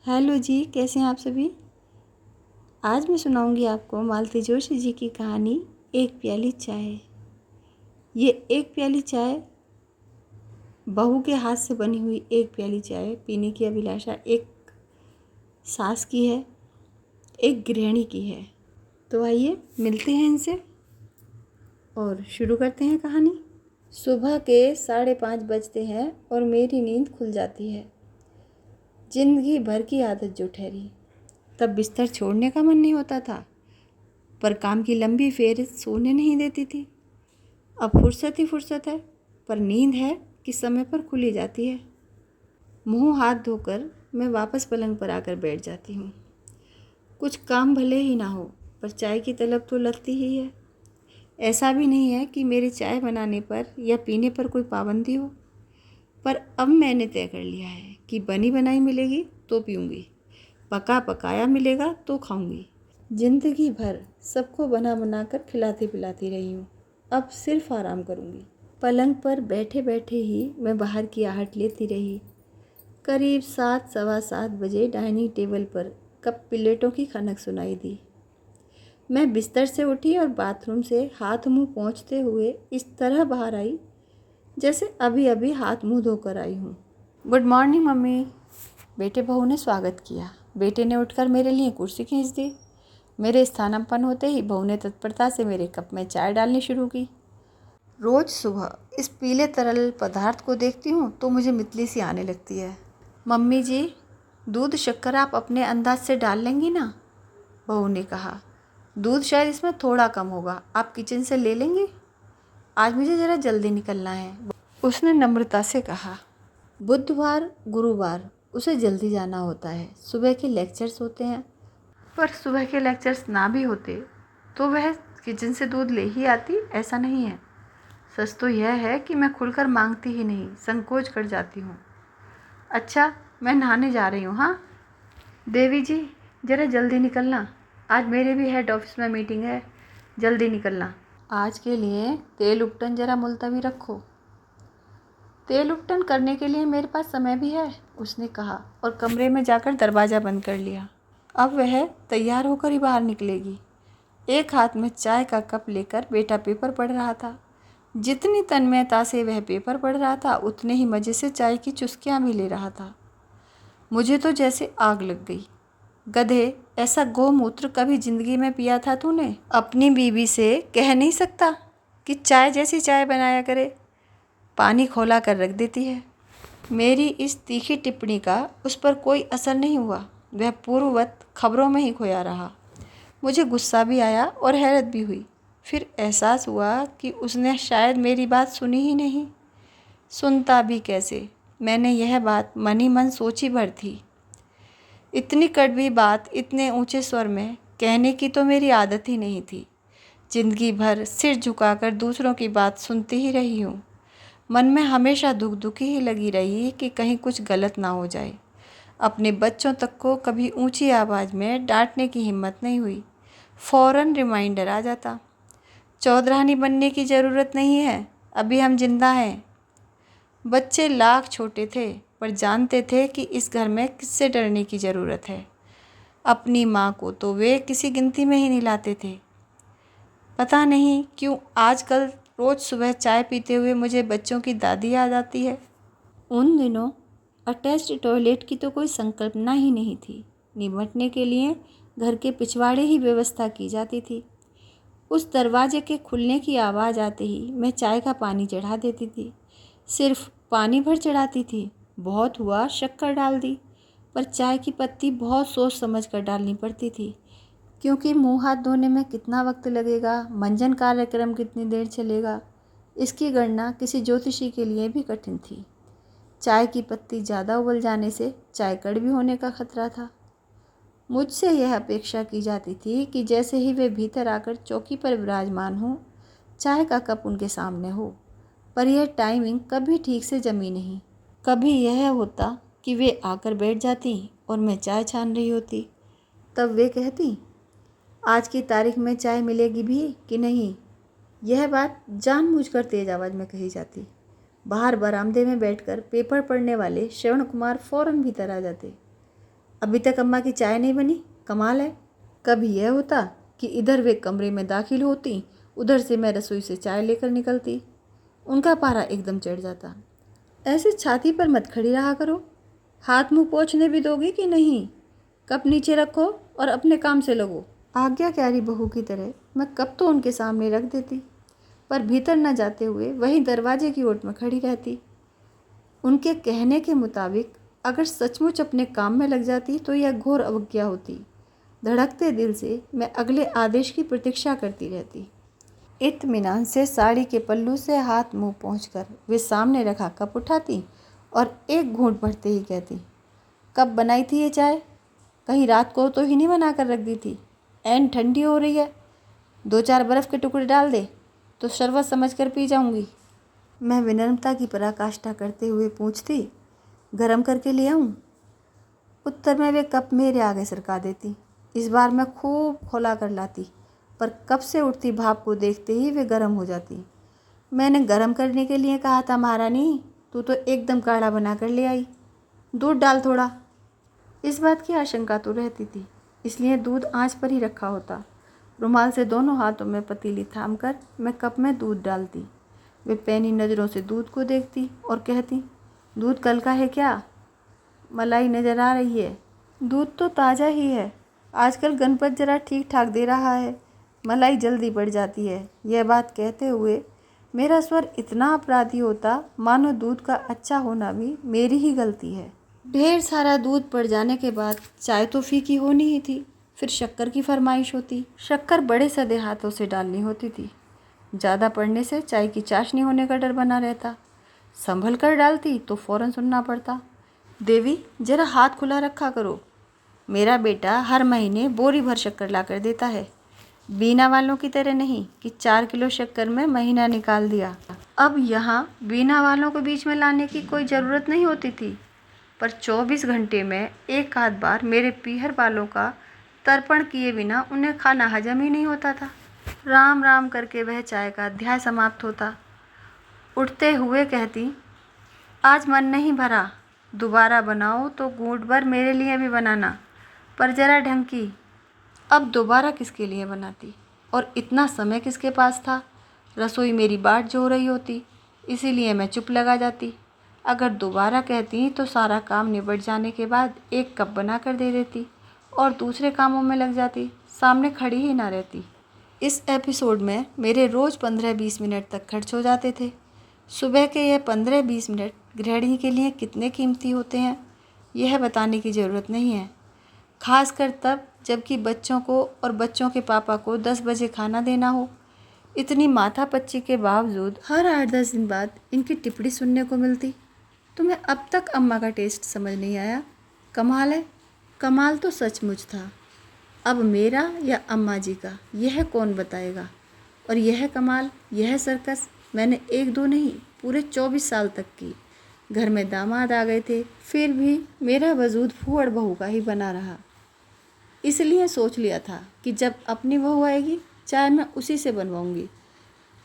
Hello जी, कैसे हैं आप सभी। आज मैं सुनाऊंगी आपको मालती जोशी जी की कहानी एक प्याली चाय। ये एक प्याली चाय बहू के हाथ से बनी हुई एक प्याली चाय पीने की अभिलाषा एक सास की है, एक गृहिणी की है। तो आइए मिलते हैं इनसे और शुरू करते हैं कहानी। सुबह के 5:30 बजते हैं और मेरी नींद खुल जाती है। जिंदगी भर की आदत जो ठहरी। तब बिस्तर छोड़ने का मन नहीं होता था, पर काम की लंबी फेहरिस्त सोने नहीं देती थी। अब फुर्सत ही फुर्सत है, पर नींद है कि समय पर खुली जाती है। मुंह हाथ धोकर मैं वापस पलंग पर आकर बैठ जाती हूँ। कुछ काम भले ही ना हो, पर चाय की तलब तो लगती ही है। ऐसा भी नहीं है कि मेरे चाय बनाने पर या पीने पर कोई पाबंदी हो, पर अब मैंने तय कर लिया है कि बनी बनाई मिलेगी तो पीऊँगी, पका पकाया मिलेगा तो खाऊंगी। जिंदगी भर सबको बना बना कर खिलाती पिलाती रही हूँ, अब सिर्फ आराम करूँगी। पलंग पर बैठे बैठे ही मैं बाहर की आहट लेती रही। करीब 7 सवा 7 बजे डाइनिंग टेबल पर कप प्लेटों की खनक सुनाई दी। मैं बिस्तर से उठी और बाथरूम से हाथ मुंह पोंछते हुए इस तरह बाहर आई जैसे अभी अभी हाथ मुंह धोकर आई हूँ। गुड मॉर्निंग मम्मी, बेटे बहू ने स्वागत किया। बेटे ने उठकर मेरे लिए कुर्सी खींच दी। मेरे स्थानापन्न होते ही बहू ने तत्परता से मेरे कप में चाय डालनी शुरू की। रोज़ सुबह इस पीले तरल पदार्थ को देखती हूँ तो मुझे मितली सी आने लगती है। मम्मी जी, दूध शक्कर आप अपने अंदाज से डाल लेंगी ना, बहू ने कहा। दूध शायद इसमें थोड़ा कम होगा, आप किचन से ले लेंगी, आज मुझे ज़रा जल्दी निकलना है, उसने नम्रता से कहा। बुधवार गुरुवार उसे जल्दी जाना होता है, सुबह के लेक्चर्स होते हैं। पर सुबह के लेक्चर्स ना भी होते तो वह किचन से दूध ले ही आती, ऐसा नहीं है। सच तो यह है कि मैं खुलकर मांगती ही नहीं, संकोच कर जाती हूँ। अच्छा, मैं नहाने जा रही हूँ। हाँ देवी जी, ज़रा जल्दी निकलना, आज मेरे भी हेड ऑफिस में मीटिंग है, जल्दी निकलना। आज के लिए तेल उपटन ज़रा मुलतवी रखो। तेल उपटन करने के लिए मेरे पास समय भी है, उसने कहा और कमरे में जाकर दरवाज़ा बंद कर लिया। अब वह तैयार होकर ही बाहर निकलेगी। एक हाथ में चाय का कप लेकर बेटा पेपर पढ़ रहा था। जितनी तन्मयता से वह पेपर पढ़ रहा था, उतने ही मज़े से चाय की चुस्कियाँ भी ले रहा था। मुझे तो जैसे आग लग गई। गधे, ऐसा गोमूत्र कभी ज़िंदगी में पिया था तूने? अपनी बीवी से कह नहीं सकता कि चाय जैसी चाय बनाया करे, पानी खौला कर रख देती है। मेरी इस तीखी टिप्पणी का उस पर कोई असर नहीं हुआ। वह पूर्ववत खबरों में ही खोया रहा। मुझे गुस्सा भी आया और हैरत भी हुई। फिर एहसास हुआ कि उसने शायद मेरी बात सुनी ही नहीं। सुनता भी कैसे, मैंने यह बात मन ही मन सोची भर थी। इतनी कड़वी बात इतने ऊंचे स्वर में कहने की तो मेरी आदत ही नहीं थी। जिंदगी भर सिर झुकाकर दूसरों की बात सुनती ही रही हूँ। मन में हमेशा दुखी ही लगी रही कि कहीं कुछ गलत ना हो जाए। अपने बच्चों तक को कभी ऊंची आवाज़ में डांटने की हिम्मत नहीं हुई। फ़ौरन रिमाइंडर आ जाता, चौधरानी बनने की ज़रूरत नहीं है, अभी हम जिंदा हैं। बच्चे लाख छोटे थे, पर जानते थे कि इस घर में किससे डरने की ज़रूरत है। अपनी माँ को तो वे किसी गिनती में ही नहीं लाते थे। पता नहीं क्यों आजकल रोज़ सुबह चाय पीते हुए मुझे बच्चों की दादी याद आती है। उन दिनों अटैच्ड टॉयलेट की तो कोई संकल्पना ही नहीं थी। निपटने के लिए घर के पिछवाड़े ही व्यवस्था की जाती थी। उस दरवाजे के खुलने की आवाज़ आते ही मैं चाय का पानी चढ़ा देती थी। सिर्फ पानी भर चढ़ाती थी, बहुत हुआ शक्कर डाल दी, पर चाय की पत्ती बहुत सोच समझ कर डालनी पड़ती थी, क्योंकि मुंह हाथ धोने में कितना वक्त लगेगा, मंजन कार्यक्रम कितनी देर चलेगा, इसकी गणना किसी ज्योतिषी के लिए भी कठिन थी। चाय की पत्ती ज़्यादा उबल जाने से चाय कड़वी होने का खतरा था। मुझसे यह अपेक्षा की जाती थी कि जैसे ही वे भीतर आकर चौकी पर विराजमान हों, चाय का कप उनके सामने हो। पर यह टाइमिंग कभी ठीक से जमी नहीं। कभी यह होता कि वे आकर बैठ जाती और मैं चाय छान रही होती। तब वे कहती, आज की तारीख में चाय मिलेगी भी कि नहीं। यह बात जानबूझकर तेज आवाज़ में कही जाती। बाहर बरामदे में बैठकर पेपर पढ़ने वाले श्रवण कुमार फौरन भीतर आ जाते। अभी तक अम्मा की चाय नहीं बनी, कमाल है। कभी यह होता कि इधर वे कमरे में दाखिल होती, उधर से मैं रसोई से चाय लेकर निकलती। उनका पारा एकदम चढ़ जाता। ऐसे छाती पर मत खड़ी रहा करो, हाथ मुंह पोंछने भी दोगी कि नहीं? कप नीचे रखो और अपने काम से लगो। आज्ञाकारी बहू की तरह मैं कप तो उनके सामने रख देती, पर भीतर न जाते हुए वहीं दरवाजे की ओर में खड़ी रहती। उनके कहने के मुताबिक अगर सचमुच अपने काम में लग जाती तो यह घोर अवज्ञा होती। धड़कते दिल से मैं अगले आदेश की प्रतीक्षा करती रहती। इत्मीनान से साड़ी के पल्लू से हाथ मुंह पोंछकर वे सामने रखा कप उठाती और एक घूंट भरते ही कहती, कब बनाई थी ये चाय? कहीं रात को तो ही नहीं बना कर रख दी थी? ऐन ठंडी हो रही है, 2-4 बर्फ़ के टुकड़े डाल दे तो शरबत समझ कर पी जाऊंगी। मैं विनम्रता की पराकाष्ठा करते हुए पूछती, गरम करके ले आऊं? उत्तर में वे कप मेरे आगे सरका देती। इस बार मैं खूब खौला कर लाती, पर कप से उठती भाप को देखते ही वे गर्म हो जाती। मैंने गर्म करने के लिए कहा था महारानी, तू तो एकदम काढ़ा बना कर ले आई। दूध डाल थोड़ा। इस बात की आशंका तो रहती थी, इसलिए दूध आंच पर ही रखा होता। रुमाल से दोनों हाथों में पतीली थामकर मैं कप में दूध डालती। वे पैनी नज़रों से दूध को देखती और कहती, दूध कल का है क्या? मलाई नज़र आ रही है। दूध तो ताज़ा ही है, आजकल गणपत जरा ठीक ठाक दे रहा है, मलाई जल्दी बढ़ जाती है। यह बात कहते हुए मेरा स्वर इतना अपराधी होता मानो दूध का अच्छा होना भी मेरी ही गलती है। ढेर सारा दूध पड़ जाने के बाद चाय तो फीकी होनी ही थी, फिर शक्कर की फरमाइश होती। शक्कर बड़े सदे हाथों से डालनी होती थी, ज़्यादा पड़ने से चाय की चाशनी होने का डर बना रहता। संभल कर डालती तो फ़ौरन सुनना पड़ता, देवी जरा हाथ खुला रखा करो, मेरा बेटा हर महीने बोरी भर शक्कर ला कर देता है, बीना वालों की तरह नहीं कि 4 किलो शक्कर में महीना निकाल दिया। अब यहाँ बीना वालों को बीच में लाने की कोई ज़रूरत नहीं होती थी, पर 24 घंटे में एक आध बार मेरे पीहर वालों का तर्पण किए बिना उन्हें खाना हजम ही नहीं होता था। राम राम करके वह चाय का अध्याय समाप्त होता। उठते हुए कहती, आज मन नहीं भरा, दोबारा बनाओ तो घूंट भर मेरे लिए भी बनाना, पर जरा ढंग की। अब दोबारा किसके लिए बनाती और इतना समय किसके पास था? रसोई मेरी बाट जो रही होती, इसीलिए मैं चुप लगा जाती। अगर दोबारा कहती तो सारा काम निबट जाने के बाद एक कप बना कर दे देती और दूसरे कामों में लग जाती, सामने खड़ी ही ना रहती। इस एपिसोड में मेरे रोज़ 15-20 मिनट तक खर्च हो जाते थे। सुबह के यह 15-20 मिनट गृहिणी के लिए कितने कीमती होते हैं यह बताने की ज़रूरत नहीं है, खासकर तब जबकि बच्चों को और बच्चों के पापा को 10 बजे खाना देना हो। इतनी माथापच्ची के बावजूद हर 8-10 दिन बाद इनकी टिप्पणी सुनने को मिलती, तुम्हें अब तक अम्मा का टेस्ट समझ नहीं आया? कमाल है। कमाल तो सचमुच था। अब मेरा या अम्मा जी का, यह कौन बताएगा? और यह कमाल, यह सर्कस मैंने 1-2 नहीं, पूरे 24 साल तक की। घर में दामाद आ गए थे, फिर भी मेरा वजूद फूहड़ बहू का ही बना रहा। इसलिए सोच लिया था कि जब अपनी बहू आएगी चाय मैं उसी से बनवाऊंगी।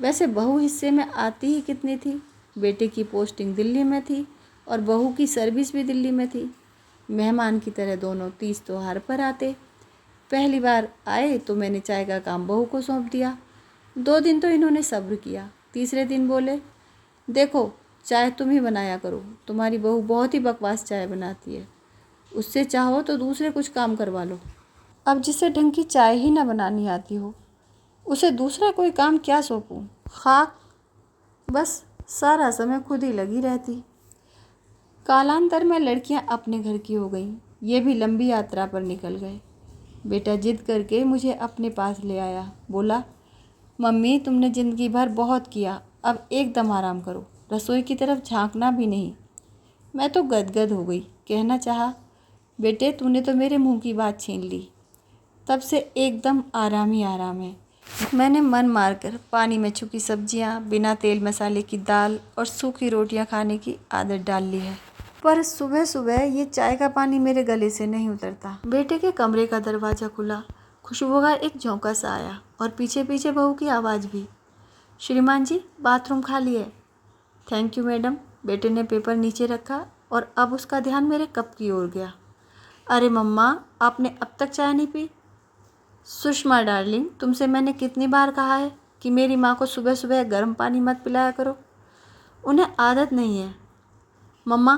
वैसे बहू हिस्से में आती ही कितनी थी, बेटे की पोस्टिंग दिल्ली में थी और बहू की सर्विस भी दिल्ली में थी। मेहमान की तरह दोनों तीज त्योहार पर आते। पहली बार आए तो मैंने चाय का काम बहू को सौंप दिया। 2 दिन तो इन्होंने सब्र किया, तीसरे दिन बोले, देखो चाय तुम ही बनाया करो, तुम्हारी बहू बहुत ही बकवास चाय बनाती है, उससे चाहो तो दूसरे कुछ काम करवा लो। अब जिसे ढंग की चाय ही ना बनानी आती हो उसे दूसरा कोई काम क्या सौंपूं? खाक, बस सारा समय खुद ही लगी रहती। कालांतर में लड़कियां अपने घर की हो गईं, ये भी लंबी यात्रा पर निकल गए। बेटा जिद करके मुझे अपने पास ले आया, बोला, मम्मी तुमने ज़िंदगी भर बहुत किया, अब एकदम आराम करो, रसोई की तरफ झांकना भी नहीं। मैं तो गदगद हो गई, कहना चाहा, बेटे तूने तो मेरे मुंह की बात छीन ली, तब से एकदम आराम ही आराम है। मैंने मन मारकर पानी में छुपी सब्जियां, बिना तेल मसाले की दाल और सूखी रोटियां खाने की आदत डाल ली है, पर सुबह सुबह ये चाय का पानी मेरे गले से नहीं उतरता। बेटे के कमरे का दरवाज़ा खुला, खुशबू का एक झोंका सा आया और पीछे पीछे बहू की आवाज़ भी, श्रीमान जी बाथरूम खाली है। Thank you madam. बेटे ने पेपर नीचे रखा और अब उसका ध्यान मेरे कप की ओर गया। अरे मम्मा, आपने अब तक चाय नहीं पी? सुषमा डार्लिंग, तुमसे मैंने कितनी बार कहा है कि मेरी माँ को सुबह सुबह गर्म पानी मत पिलाया करो, उन्हें आदत नहीं है। मम्मा,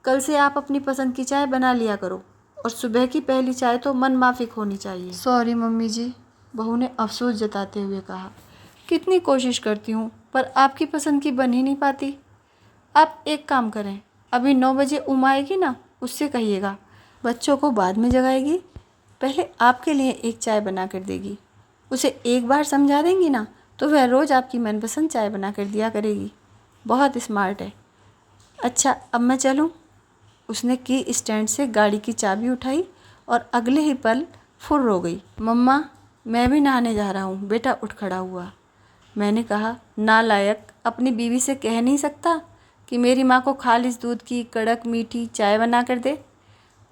कल से आप अपनी पसंद की चाय बना लिया करो और सुबह की पहली चाय तो मन माफिक होनी चाहिए। सॉरी मम्मी जी, बहू ने अफसोस जताते हुए कहा। कितनी कोशिश करती हूँ पर आपकी पसंद की बन ही नहीं पाती। आप एक काम करें, अभी 9 बजे उमा आएगी ना, उससे कहिएगा बच्चों को बाद में जगाएगी, पहले आपके लिए एक चाय बना कर देगी। उसे एक बार समझा देंगी ना तो वह रोज़ आपकी मनपसंद चाय बना कर दिया करेगी। बहुत स्मार्ट है। अच्छा, अब मैं चलूँ? उसने की स्टैंड से गाड़ी की चाबी उठाई और अगले ही पल फुर्र हो गई। मम्मा, मैं भी नहाने जा रहा हूँ। बेटा उठ खड़ा हुआ। मैंने कहा, नालायक, अपनी बीवी से कह नहीं सकता कि मेरी माँ को खालिस दूध की कड़क मीठी चाय बना कर दे?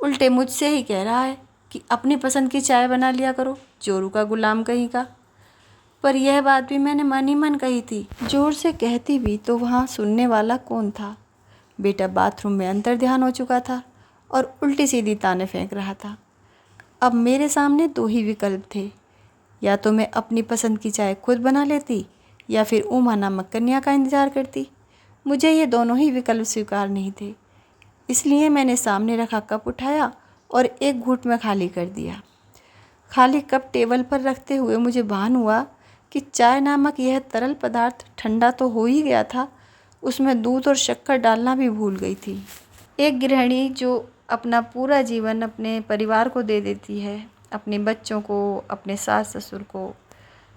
उल्टे मुझसे ही कह रहा है कि अपनी पसंद की चाय बना लिया करो, जोरू का गुलाम कहीं का। पर यह बात भी मैंने मन ही मन कही थी। जोर से कहती भी तो वहाँ सुनने वाला कौन था? बेटा बाथरूम में अंतर्ध्यान हो चुका था और उल्टी सीधी ताने फेंक रहा था। अब मेरे सामने 2 ही विकल्प थे, या तो मैं अपनी पसंद की चाय खुद बना लेती या फिर उमा नामक कन्या का इंतज़ार करती। मुझे ये दोनों ही विकल्प स्वीकार नहीं थे, इसलिए मैंने सामने रखा कप उठाया और एक घूंट में खाली कर दिया। खाली कप टेबल पर रखते हुए मुझे भान हुआ कि चाय नामक यह तरल पदार्थ ठंडा तो हो ही गया था, उसमें दूध और शक्कर डालना भी भूल गई थी। एक गृहिणी जो अपना पूरा जीवन अपने परिवार को दे देती है, अपने बच्चों को, अपने सास ससुर को,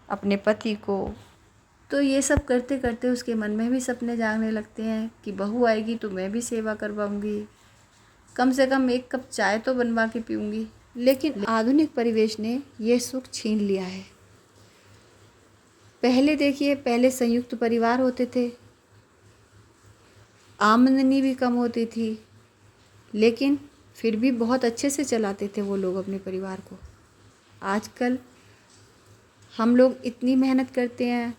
अपने पति को, तो ये सब करते करते उसके मन में भी सपने जागने लगते हैं कि बहू आएगी तो मैं भी सेवा करवाऊंगी, कम से कम एक कप चाय तो बनवा के पीऊँगी। लेकिन आधुनिक परिवेश ने यह सुख छीन लिया है। पहले देखिए, पहले संयुक्त परिवार होते थे, आमदनी भी कम होती थी, लेकिन फिर भी बहुत अच्छे से चलाते थे वो लोग अपने परिवार को। आजकल हम लोग इतनी मेहनत करते हैं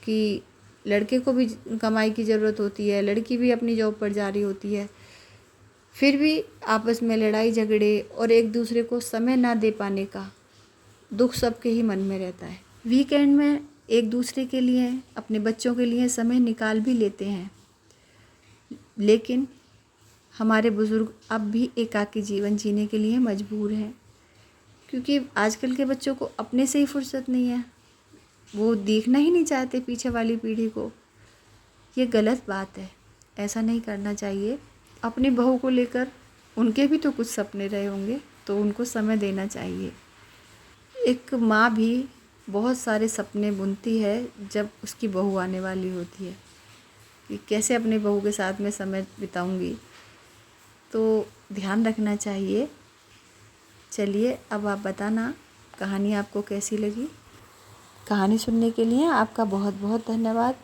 कि लड़के को भी कमाई की ज़रूरत होती है, लड़की भी अपनी जॉब पर जा रही होती है, फिर भी आपस में लड़ाई झगड़े और एक दूसरे को समय ना दे पाने का दुख सबके ही मन में रहता है। वीकेंड में एक दूसरे के लिए, अपने बच्चों के लिए समय निकाल भी लेते हैं, लेकिन हमारे बुज़ुर्ग अब भी एकाकी जीवन जीने के लिए मजबूर हैं, क्योंकि आजकल के बच्चों को अपने से ही फुर्सत नहीं है। वो देखना ही नहीं चाहते पीछे वाली पीढ़ी को। ये गलत बात है, ऐसा नहीं करना चाहिए। अपनी बहू को लेकर उनके भी तो कुछ सपने रहे होंगे, तो उनको समय देना चाहिए। एक माँ भी बहुत सारे सपने बुनती है जब उसकी बहू आने वाली होती है कि कैसे अपने बहू के साथ में समय बिताऊंगी, तो ध्यान रखना चाहिए। चलिए, अब आप बताना कहानी आपको कैसी लगी। कहानी सुनने के लिए आपका बहुत बहुत धन्यवाद।